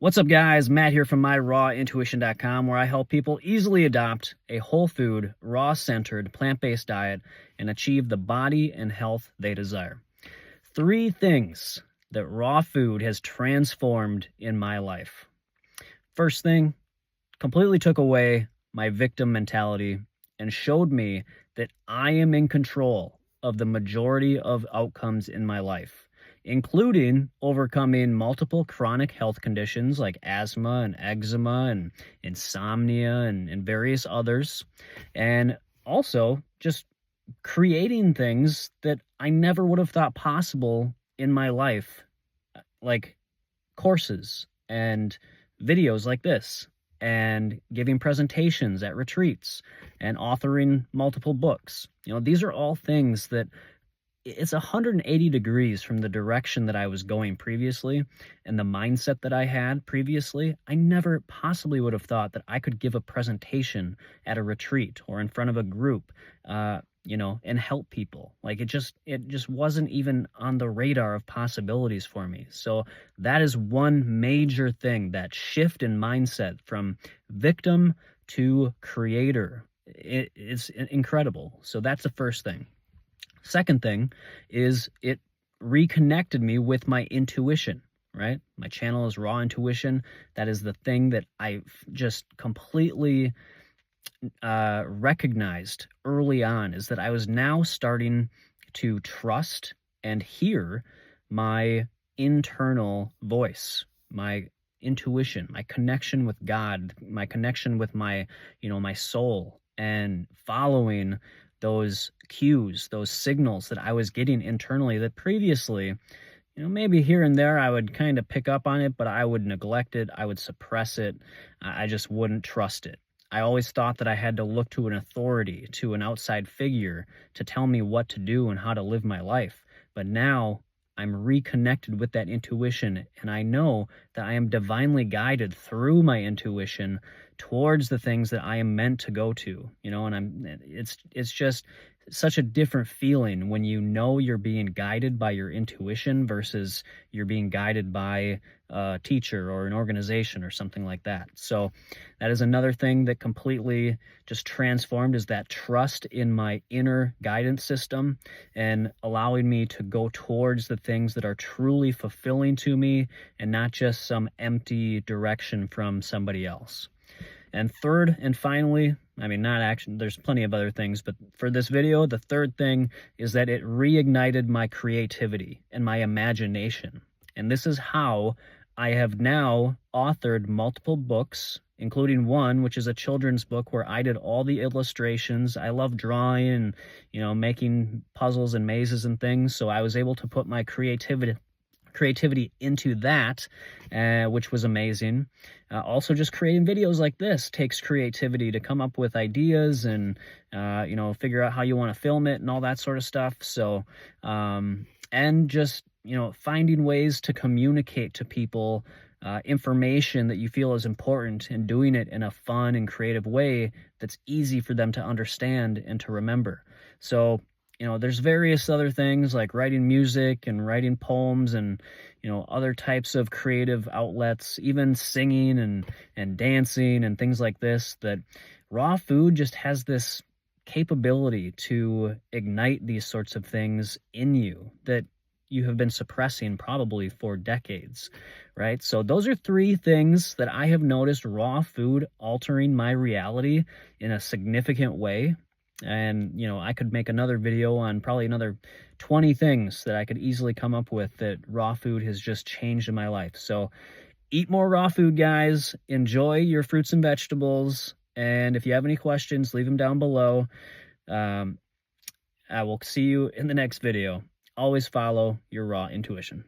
What's up, guys? Matt here from myrawintuition.com, where I help people easily adopt a whole food, raw-centered, plant-based diet and achieve the body and health they desire. 3 things that raw food has transformed in my life. First thing, completely took away my victim mentality and showed me that I am in control of the majority of outcomes in my life, including overcoming multiple chronic health conditions like asthma and eczema and insomnia and various others, and also just creating things that I never would have thought possible in my life, like courses and videos like this, and giving presentations at retreats and authoring multiple books. These are all things that it's 180 degrees from the direction that I was going previously and the mindset that I had previously. I never possibly would have thought that I could give a presentation at a retreat or in front of a group, and help people. Like it just wasn't even on the radar of possibilities for me. So that is one major thing, that shift in mindset from victim to creator. It's incredible. So that's the first thing. Second thing is it reconnected me with my intuition, right? My channel is Raw Intuition. That is the thing that I just completely recognized early on, is that I was now starting to trust and hear my internal voice, my intuition, my connection with God, my connection with my soul, and following those cues, those signals that I was getting internally that previously, maybe here and there I would kind of pick up on it, but I would neglect it. I would suppress it. I just wouldn't trust it. I always thought that I had to look to an authority, to an outside figure to tell me what to do and how to live my life. But now I'm reconnected with that intuition, and I know that I am divinely guided through my intuition towards the things that I am meant to go to, and it's just such a different feeling when you're being guided by your intuition versus you're being guided by a teacher or an organization or something like that. So that is another thing that completely just transformed, is that trust in my inner guidance system and allowing me to go towards the things that are truly fulfilling to me and not just some empty direction from somebody else. And third and finally, there's plenty of other things, but for this video, the third thing is that it reignited my creativity and my imagination. And this is how I have now authored multiple books, including one, which is a children's book where I did all the illustrations. I love drawing and, making puzzles and mazes and things. So I was able to put my creativity into that, which was amazing. Also, just creating videos like this takes creativity to come up with ideas and, figure out how you want to film it and all that sort of stuff. So, and just, finding ways to communicate to people information that you feel is important and doing it in a fun and creative way that's easy for them to understand and to remember. So, there's various other things like writing music and writing poems and, other types of creative outlets, even singing and dancing and things like this, that raw food just has this capability to ignite these sorts of things in you that you have been suppressing probably for decades, right? So those are 3 things that I have noticed raw food altering my reality in a significant way. And, I could make another video on probably another 20 things that I could easily come up with that raw food has just changed in my life. So eat more raw food, guys. Enjoy your fruits and vegetables. And if you have any questions, leave them down below. I will see you in the next video. Always follow your raw intuition.